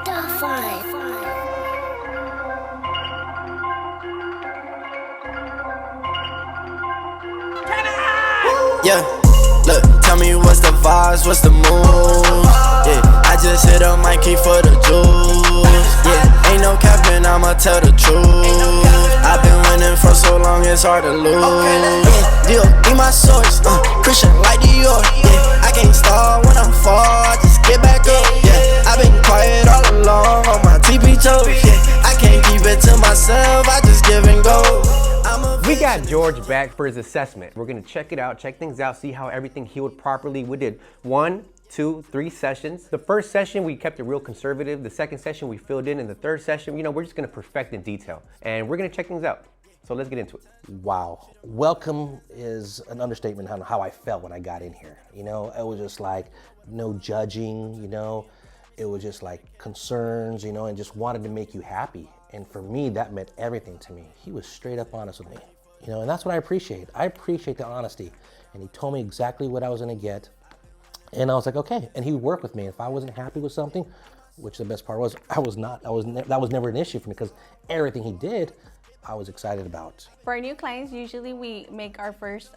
Yeah, look, tell me what's the vibes, what's the moves? Yeah, I just hit a mic key for the juice. Yeah, ain't no capping, I'ma tell the truth. I've been winning for so long, it's hard to lose. Yeah, Dior, be my source, Christian like Dior. Yeah, I can't start when I'm far, just get back up. Yeah, I've been quiet all along on my TP toes. Yeah, I can't keep it to myself, I just give and go. We got George back for his assessment. We're gonna check it out, check things out, see how everything healed properly. We did 1, 2, 3 sessions. The first session, we kept it real conservative. The second session, we filled in. And the third session, we're just gonna perfect in detail. And we're gonna check things out. So let's get into it. Wow. Welcome is an understatement on how I felt when I got in here. It was just like no judging, It was just like concerns, and just wanted to make you happy. And for me, that meant everything to me. He was straight up honest with me, and that's what I appreciate. I appreciate the honesty. And he told me exactly what I was gonna get. And I was like, okay. And he would work with me. If I wasn't happy with something, which the best part was, that was never an issue for me because everything he did, I was excited about. For our new clients, usually we make our first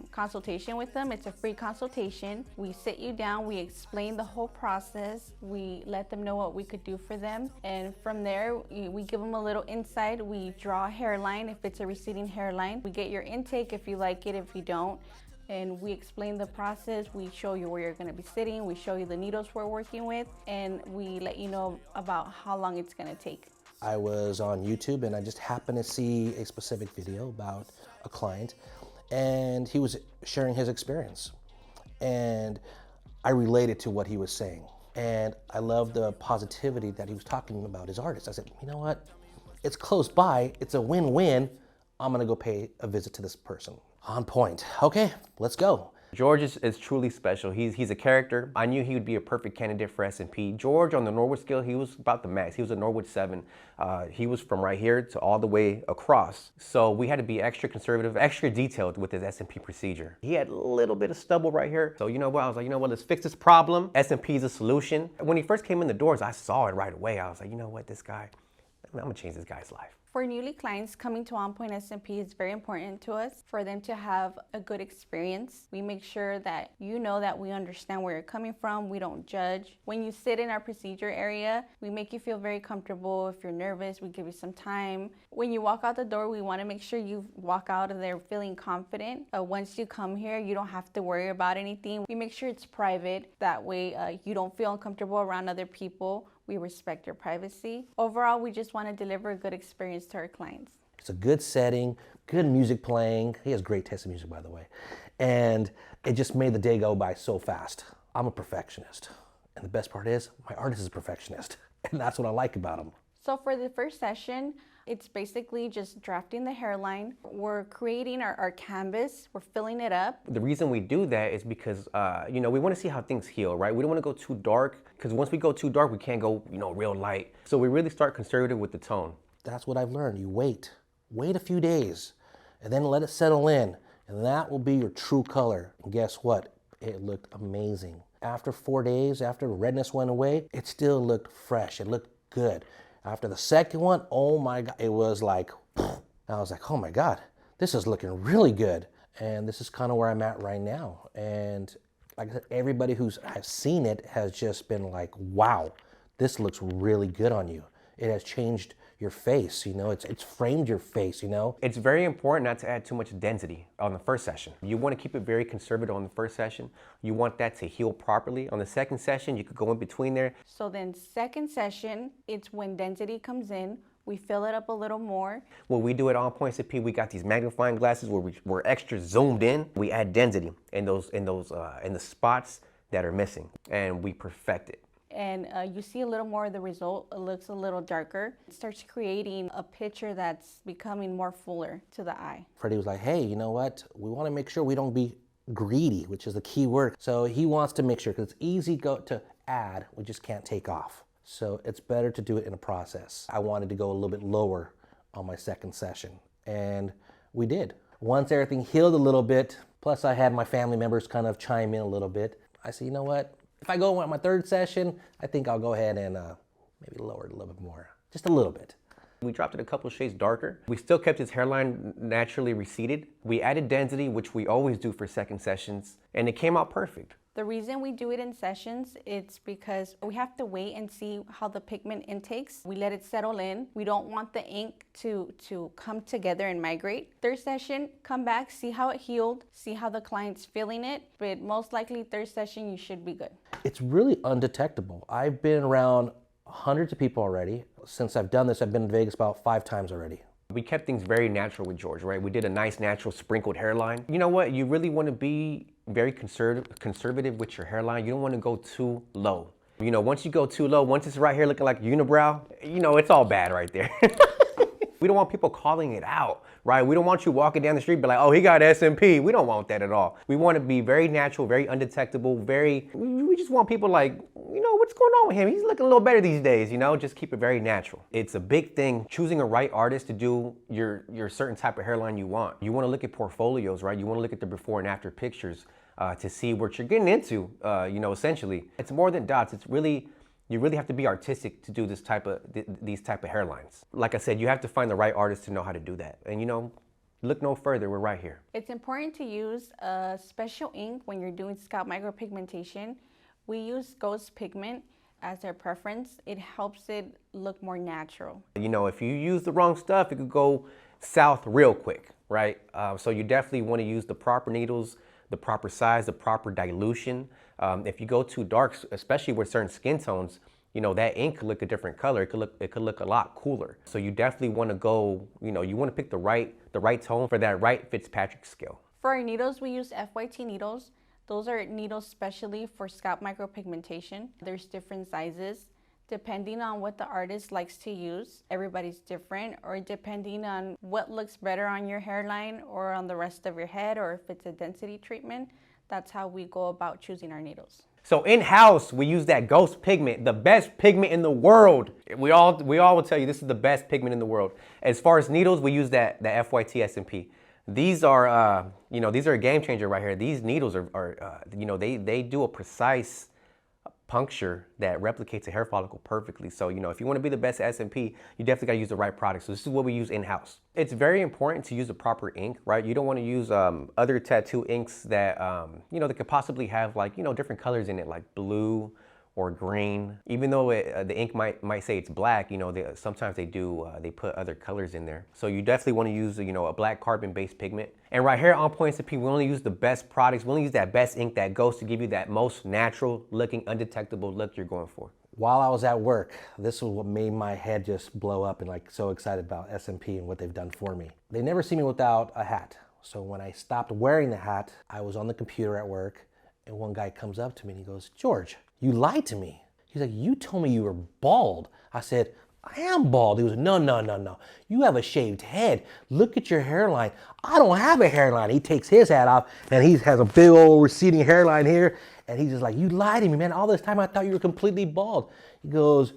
consultation with them. It's a free consultation. We sit you down, we explain the whole process, we let them know what we could do for them. And from there, we give them a little insight. We draw a hairline if it's a receding hairline. We get your intake if you like it, if you don't. And we explain the process. We show you where you're gonna be sitting. We show you the needles we're working with. And we let you know about how long it's gonna take. I was on YouTube and I just happened to see a specific video about a client and he was sharing his experience. And I related to what he was saying. And I love the positivity that he was talking about his artist. I said, you know what? It's close by, it's a win-win. I'm gonna go pay a visit to this person. On point. Okay, let's go. George is truly special. He's a character. I knew he would be a perfect candidate for S&P. George, on the Norwood scale, he was about the max. He was a Norwood 7. He was from right here to all the way across. So we had to be extra conservative, extra detailed with his S&P procedure. He had a little bit of stubble right here. So I was like, let's fix this problem. S&P is a solution. When he first came in the doors, I saw it right away. I was like, this guy, I'm gonna change this guy's life. For newly clients coming to Onpointsmp, it's very important to us for them to have a good experience. We make sure that that we understand where you're coming from. We don't judge. When you sit in our procedure area, we make you feel very comfortable. If you're nervous, we give you some time. When you walk out the door, we want to make sure you walk out of there feeling confident. Once you come here, you don't have to worry about anything. We make sure it's private. That way you don't feel uncomfortable around other people. We respect your privacy. Overall, we just want to deliver a good experience to our clients. It's a good setting, good music playing. He has great taste in music, by the way. And it just made the day go by so fast. I'm a perfectionist. And the best part is, my artist is a perfectionist. And that's what I like about him. So for the first session, it's basically just drafting the hairline. We're creating our canvas. We're filling it up. The reason we do that is because, we want to see how things heal, right? We don't want to go too dark because once we go too dark, we can't go, real light. So we really start conservative with the tone. That's what I've learned. You wait a few days and then let it settle in. And that will be your true color. And guess what? It looked amazing. After 4 days, after the redness went away, it still looked fresh. It looked good. After the second one, oh my God, it was like, I was like, oh my God, this is looking really good. And this is kind of where I'm at right now. And like I said, everybody has seen it has just been like, wow, this looks really good on you. It has changed your face, it's framed your face, It's very important not to add too much density on the first session. You want to keep it very conservative on the first session. You want that to heal properly. On the second session, you could go in between there. So then second session, it's when density comes in. We fill it up a little more. What we do at Onpointsmp, we got these magnifying glasses where we're extra zoomed in. We add density in the spots that are missing, and we perfect it. And you see a little more of the result. It looks a little darker. It starts creating a picture that's becoming more fuller to the eye. Freddie was like, hey, you know what? We want to make sure we don't be greedy, which is the key word. So he wants to make sure, because it's easy to add, we just can't take off. So it's better to do it in a process. I wanted to go a little bit lower on my second session, and we did. Once everything healed a little bit, plus I had my family members kind of chime in a little bit, I said, you know what? If I go on my third session, I think I'll go ahead and maybe lower it a little bit more, just a little bit. We dropped it a couple shades darker. We still kept his hairline naturally receded. We added density, which we always do for second sessions, and it came out perfect. The reason we do it in sessions, it's because we have to wait and see how the pigment intakes. We let it settle in. We don't want the ink to come together and migrate. Third session, come back, see how it healed, see how the client's feeling it, but most likely third session, you should be good. It's really undetectable. I've been around hundreds of people already. Since I've done this, I've been to Vegas about 5 times already. We kept things very natural with George, right? We did a nice natural sprinkled hairline. You know what? You really want to be very conservative with your hairline. You don't want to go too low. You know, once you go too low, once it's right here looking like a unibrow, you know, it's all bad right there. We don't want people calling it out, right? We don't want you walking down the street and be like, oh, he got SMP. We don't want that at all. We want to be very natural, very undetectable, we just want people like, you know, what's going on with him? He's looking a little better these days, you know, just keep it very natural. It's a big thing, choosing a right artist to do your certain type of hairline you want. You want to look at portfolios, right? You want to look at the before and after pictures to see what you're getting into, you know, essentially. It's more than dots. It's really, you really have to be artistic to do these type of hairlines. Like I said, you have to find the right artist to know how to do that. And you know, look no further, we're right here. It's important to use a special ink when you're doing scalp micropigmentation. We use ghost pigment as our preference. It helps it look more natural. You know, if you use the wrong stuff, it could go south real quick, right? So you definitely want to use the proper needles, the proper size, the proper dilution. If you go too dark, especially with certain skin tones, you know, that ink could look a different color. It could look a lot cooler. So you definitely want to go, you know, you want to pick the right tone for that right Fitzpatrick scale. For our needles, we use FYT needles. Those are needles specially for scalp micropigmentation. There's different sizes. Depending on what the artist likes to use, everybody's different, or depending on what looks better on your hairline or on the rest of your head, or if it's a density treatment, that's how we go about choosing our needles. So in-house, we use that ghost pigment, the best pigment in the world. We all will tell you this is the best pigment in the world. As far as needles, we use the FYT SMP. These are, you know, these are a game changer right here. These needles are you know, they do a precise puncture that replicates a hair follicle perfectly. So, you know, if you want to be the best SMP, you definitely got to use the right product. So this is what we use in-house. It's very important to use the proper ink, right? You don't want to use other tattoo inks that, you know, that could possibly have like, you know, different colors in it, like blue or green. Even though the ink might say it's black, you know, sometimes they they put other colors in there. So you definitely want to use, you know, a black carbon-based pigment. And right here on Onpointsmp, we only use the best products. We only use that best ink, that ghost, to give you that most natural looking, undetectable look you're going for. While I was at work, this was what made my head just blow up and like so excited about SMP and what they've done for me. They never see me without a hat. So when I stopped wearing the hat, I was on the computer at work, and one guy comes up to me and he goes, "George, you lied to me." He's like, "You told me you were bald." I said, "I am bald." He was, "No. You have a shaved head. Look at your hairline." "I don't have a hairline." He takes his hat off and he has a big old receding hairline here. And he's just like, "You lied to me, man. All this time I thought you were completely bald." He goes,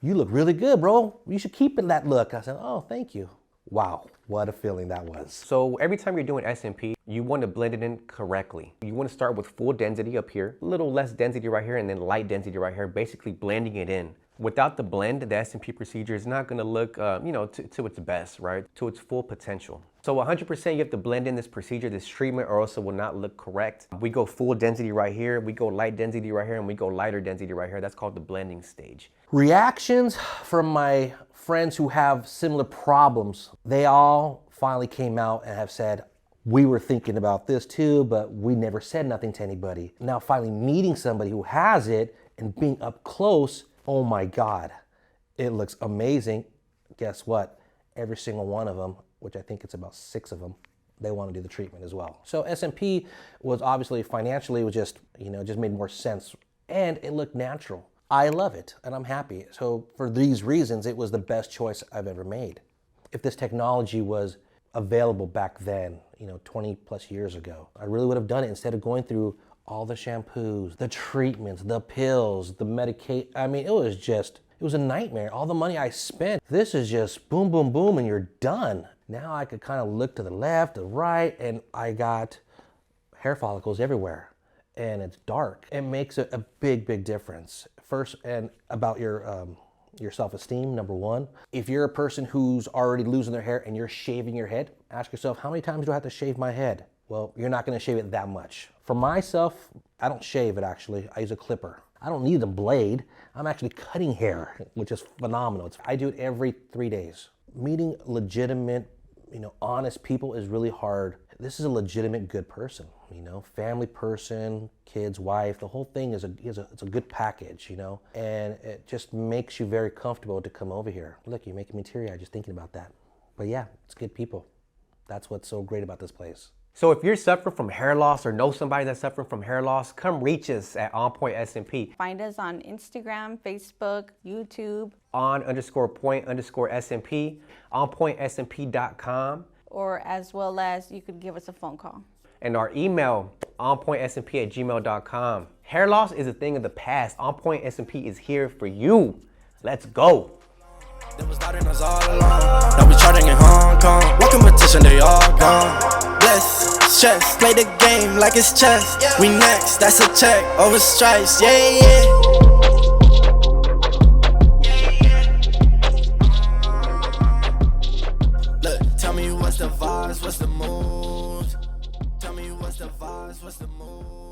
"You look really good, bro. You should keep that look." I said, "Oh, thank you." Wow, what a feeling that was. So every time you're doing SMP, you want to blend it in correctly. You want to start with full density up here, a little less density right here, and then light density right here, basically blending it in. Without the blend, the SMP procedure is not going to look, you know, to its best, right? To its full potential. So 100% you have to blend in this procedure, this treatment, or else it will not look correct. We go full density right here, we go light density right here, and we go lighter density right here. That's called the blending stage. Reactions from my friends who have similar problems, they all finally came out and have said, "We were thinking about this too, but we never said nothing to anybody." Now finally meeting somebody who has it and being up close, oh my God, it looks amazing. Guess what? Every single one of them, which I think it's about 6 of them, they want to do the treatment as well. So SMP was obviously financially, was just, you know, just made more sense, and it looked natural. I love it and I'm happy. So for these reasons, it was the best choice I've ever made. If this technology was available back then, you know, 20 plus years ago, I really would have done it instead of going through all the shampoos, the treatments, the pills, the medication. I mean, it was a nightmare. All the money I spent, this is just boom, boom, boom, and you're done. Now I could kind of look to the left, the right, and I got hair follicles everywhere. And it's dark. It makes a big, big difference. First, and about your your self-esteem, number one. If you're a person who's already losing their hair and you're shaving your head, ask yourself, how many times do I have to shave my head? Well, you're not gonna shave it that much. For myself, I don't shave it actually, I use a clipper. I don't need a blade, I'm actually cutting hair, which is phenomenal. I do it every 3 days. Meeting legitimate, honest people is really hard. This is a legitimate good person, family person, kids, wife, the whole thing it's a good package, and it just makes you very comfortable to come over here. Look, you're making me teary-eyed just thinking about that. But yeah, it's good people. That's what's so great about this place. So if you're suffering from hair loss or know somebody that's suffering from hair loss, come reach us at OnPointSMP. Find us on Instagram, Facebook, YouTube. On_point_SMP, onpointsmp.com. Or as well as you could give us a phone call. And our email, onpointsmp@gmail.com. Hair loss is a thing of the past. OnPointSMP is here for you. Let's go. They was doubting us all along. Now we charting in Hong Kong. What competition, they all gone. Bless, stress, play the game like it's chess. We next, that's a check, over stripes, yeah. Look, tell me what's the vibes, what's the mood? Tell me what's the vibes, what's the mood?